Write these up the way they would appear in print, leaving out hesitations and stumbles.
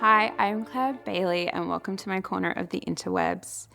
Hi, I'm Clare Bailey and welcome to my corner of the interwebs.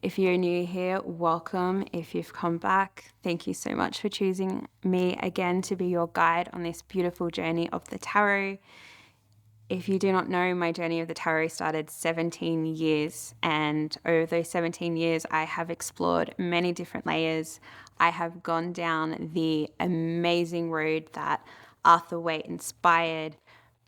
If you're new here, welcome. If you've come back, thank you so much for choosing me again to be your guide on this beautiful journey of the tarot. If you do not know, my journey of the tarot started 17 years, and over those 17 years, I have explored many different layers. I have gone down the amazing road that Arthur Waite inspired,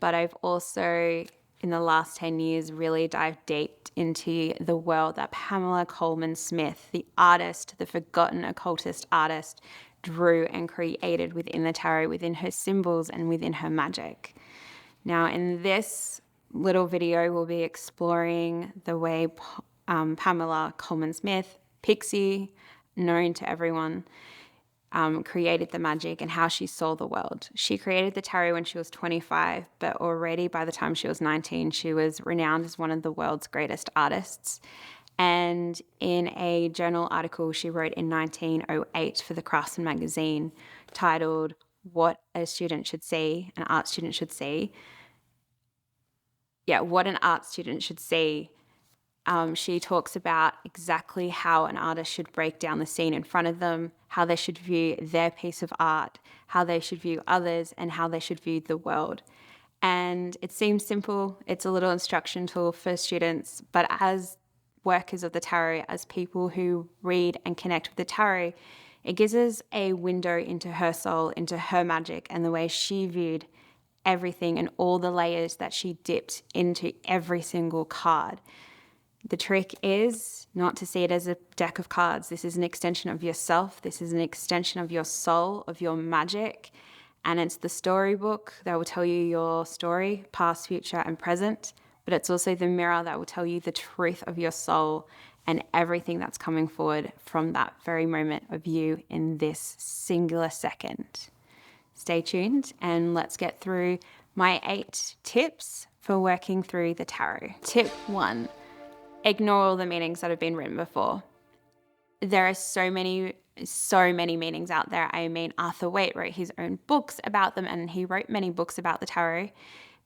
but I've also, in the last 10 years, really dived deep into the world that Pamela Coleman Smith, the artist, the forgotten occultist artist, drew and created within the tarot, within her symbols and within her magic. Now, in this little video, we'll be exploring the way Pamela Coleman Smith, Pixie, known to everyone, created the magic and how she saw the world. She created the tarot when she was 25, but already by the time she was 19, she was renowned as one of the world's greatest artists. And in a journal article she wrote in 1908 for the Craftsman magazine titled What a Student Should See, an Art Student Should See, what an art student should see. She talks about exactly how an artist should break down the scene in front of them, how they should view their piece of art, how they should view others, and how they should view the world. And it seems simple. It's a little instruction tool for students, but as workers of the tarot, as people who read and connect with the tarot, it gives us a window into her soul, into her magic, and the way she viewed everything and all the layers that she dipped into every single card. The trick is not to see it as a deck of cards. This is an extension of yourself. This is an extension of your soul, of your magic. And it's the storybook that will tell you your story, past, future, and present. But it's also the mirror that will tell you the truth of your soul and everything that's coming forward from that very moment of you in this singular second. Stay tuned and let's get through my 8 tips for working through the tarot. Tip 1, ignore all the meanings that have been written before. There are so many meanings out there. I mean, Arthur Waite wrote his own books about them and he wrote many books about the tarot.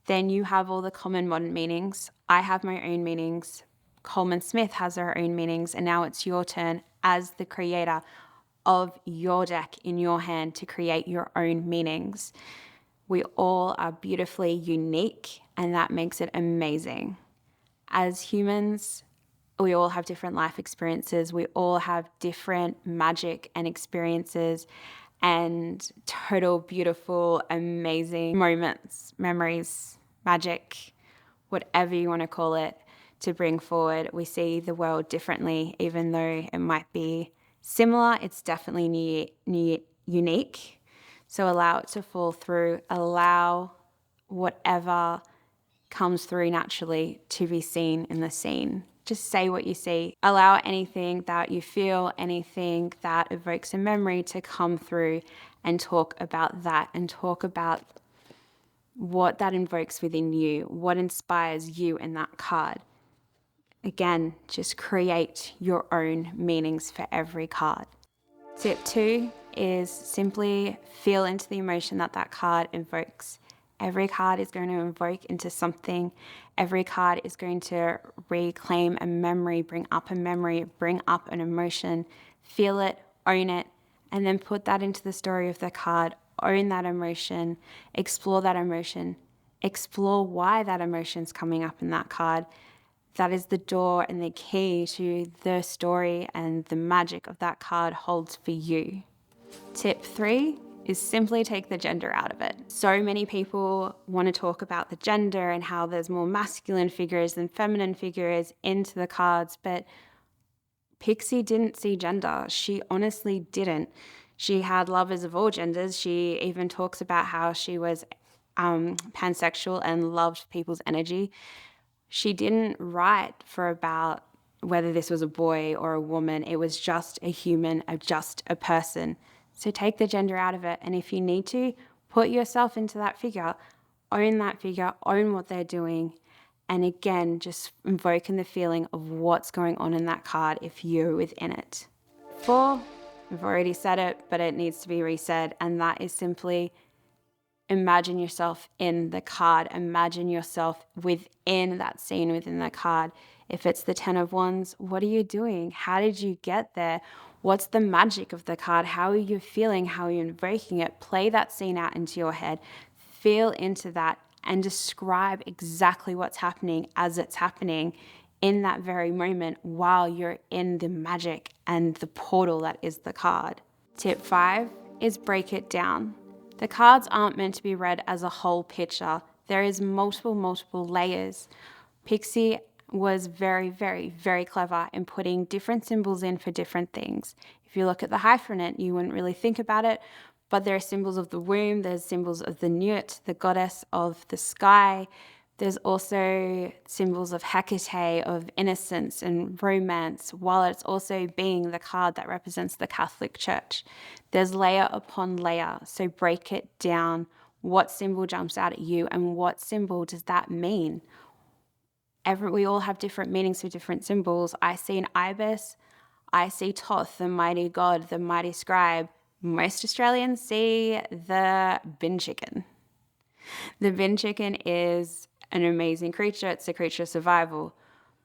Then you have all the common modern meanings. I have my own meanings. Coleman Smith has her own meanings, and now it's your turn as the creator of your deck in your hand to create your own meanings. We all are beautifully unique, and that makes it amazing. As humans, we all have different life experiences. We all have different magic and experiences and total beautiful, amazing moments, memories, magic, whatever you want to call it, to bring forward. We see the world differently, even though it might be similar, it's definitely unique. So allow it to fall through. Allow whatever comes through naturally to be seen in the scene. Just say what you see. Allow anything that you feel, anything that evokes a memory to come through and talk about that and talk about what that invokes within you, what inspires you in that card. Again, just create your own meanings for every card. Tip 2 is simply feel into the emotion that that card invokes. Every card is going to invoke into something. Every card is going to reclaim a memory, bring up an emotion. Feel it, own it, and then put that into the story of the card. Own that emotion, explore that emotion, explore why that emotion's coming up in that card. That is the door and the key to the story and the magic of that card holds for you. Tip 3 is simply take the gender out of it. So many people want to talk about the gender and how there's more masculine figures than feminine figures into the cards, but Pixie didn't see gender. She honestly didn't. She had lovers of all genders. She even talks about how she was pansexual and loved people's energy. She didn't write for about whether this was a boy or a woman. It was just a human, just a person. So take the gender out of it. And if you need to, put yourself into that figure, own what they're doing. And again, just invoking the feeling of what's going on in that card if you're within it. 4, I've already said it, but it needs to be resaid. And that is simply imagine yourself in the card. Imagine yourself within that scene, within the card. If it's the 10 of Wands, what are you doing? How did you get there? What's the magic of the card? How are you feeling? How are you invoking it? Play that scene out into your head. Feel into that and describe exactly what's happening as it's happening in that very moment while you're in the magic and the portal that is the card. Tip 5 is break it down. The cards aren't meant to be read as a whole picture. There is multiple layers. Pixie was very, very, very clever in putting different symbols in for different things. If you look at the hyphenate, you wouldn't really think about it, but there are symbols of the womb, there's symbols of the newt, the goddess of the sky. There's also symbols of Hecate, of innocence and romance, while it's also being the card that represents the Catholic Church. There's layer upon layer, so break it down. What symbol jumps out at you and what symbol does that mean? We all have different meanings for different symbols. I see an ibis, I see Thoth, the mighty god, the mighty scribe. Most Australians see the bin chicken. The bin chicken is an amazing creature. It's a creature of survival.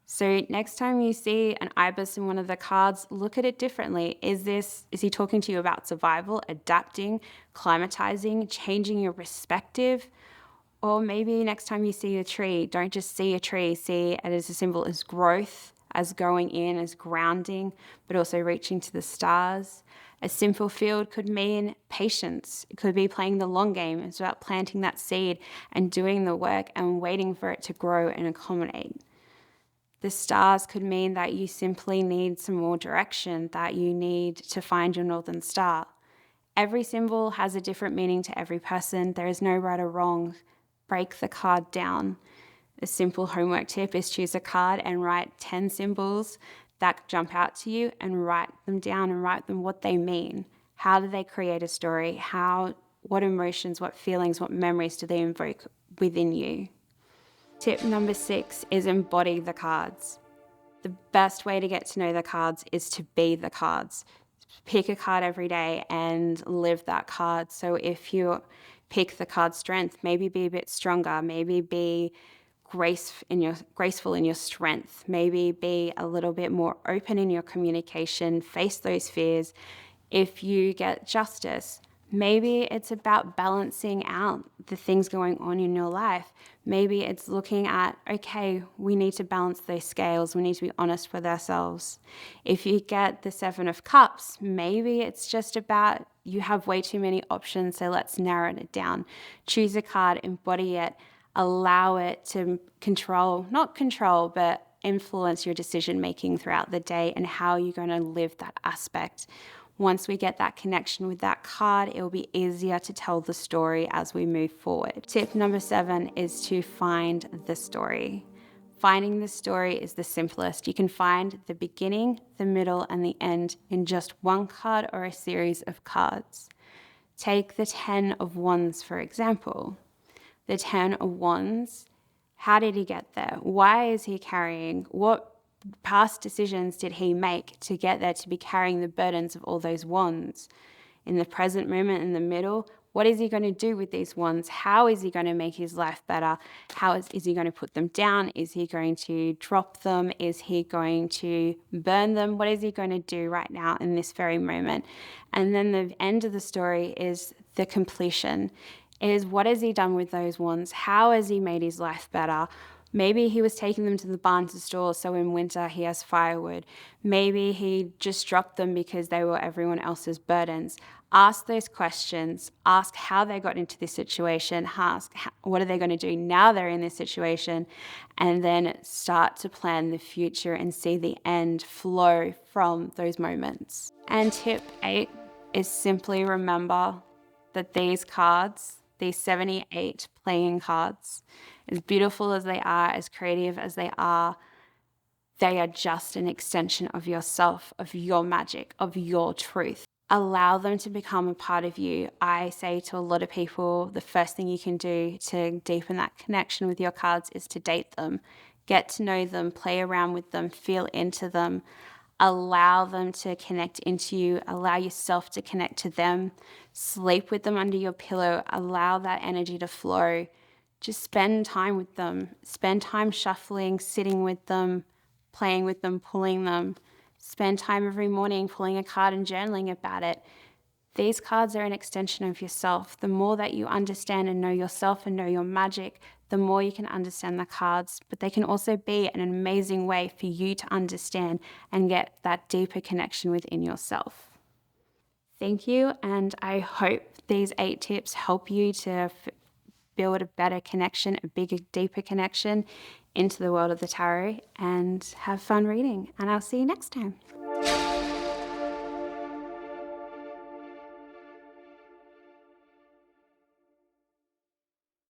So next time you see an ibis in one of the cards, look at it differently. Is he talking to you about survival, adapting, climatizing, changing your perspective? Or maybe next time you see a tree, don't just see a tree, see it as a symbol as growth, as going in, as grounding, but also reaching to the stars. A simple field could mean patience. It could be playing the long game. It's about planting that seed and doing the work and waiting for it to grow and accommodate. The stars could mean that you simply need some more direction, that you need to find your northern star. Every symbol has a different meaning to every person. There is no right or wrong. Break the card down. A simple homework tip is choose a card and write 10 symbols that jump out to you and write them down and write them what they mean. How do they create a story? What emotions, what feelings, what memories do they invoke within you? Tip number 6 is embody the cards. The best way to get to know the cards is to be the cards. Pick a card every day and live that card. So if you pick the card strength, maybe be a bit stronger, maybe be graceful in your strength, maybe be a little bit more open in your communication, face those fears. If you get justice, maybe it's about balancing out the things going on in your life. Maybe it's looking at, okay, we need to balance those scales. We need to be honest with ourselves. If you get the 7 of Cups, maybe it's just about you have way too many options, so let's narrow it down. Choose a card, embody it, allow it to but influence your decision making throughout the day and how you're going to live that aspect. Once we get that connection with that card, it will be easier to tell the story as we move forward. Tip number 7 is to find the story. Finding the story is the simplest. You can find the beginning, the middle, and the end in just one card or a series of cards. Take the 10 of Wands, for example. The 10 of Wands, how did he get there? Why is he carrying? What past decisions did he make to get there, to be carrying the burdens of all those wands? In the present moment, in the middle, what is he going to do with these wands? How is he going to make his life better? How is he going to put them down? Is he going to drop them? Is he going to burn them? What is he going to do right now in this very moment? And then the end of the story is the completion. Is what has he done with those wands? How has he made his life better? Maybe he was taking them to the barn to store, so in winter he has firewood. Maybe he just dropped them because they were everyone else's burdens. Ask those questions. Ask how they got into this situation. Ask what are they going to do now they're in this situation, and then start to plan the future and see the end flow from those moments. And tip 8 is simply remember that these cards, these 78 playing cards, as beautiful as they are, as creative as they are just an extension of yourself, of your magic, of your truth. Allow them to become a part of you. I say to a lot of people, the first thing you can do to deepen that connection with your cards is to date them. Get to know them, play around with them, feel into them. Allow them to connect into you. Allow yourself to connect to them. Sleep with them under your pillow. Allow that energy to flow. Just spend time with them. Spend time shuffling, sitting with them, playing with them, pulling them. Spend time every morning pulling a card and journaling about it. These cards are an extension of yourself. The more that you understand and know yourself and know your magic, the more you can understand the cards. But they can also be an amazing way for you to understand and get that deeper connection within yourself. Thank you, and I hope these 8 tips help you to build a better connection, a bigger, deeper connection into the world of the tarot, and have fun reading. And I'll see you next time.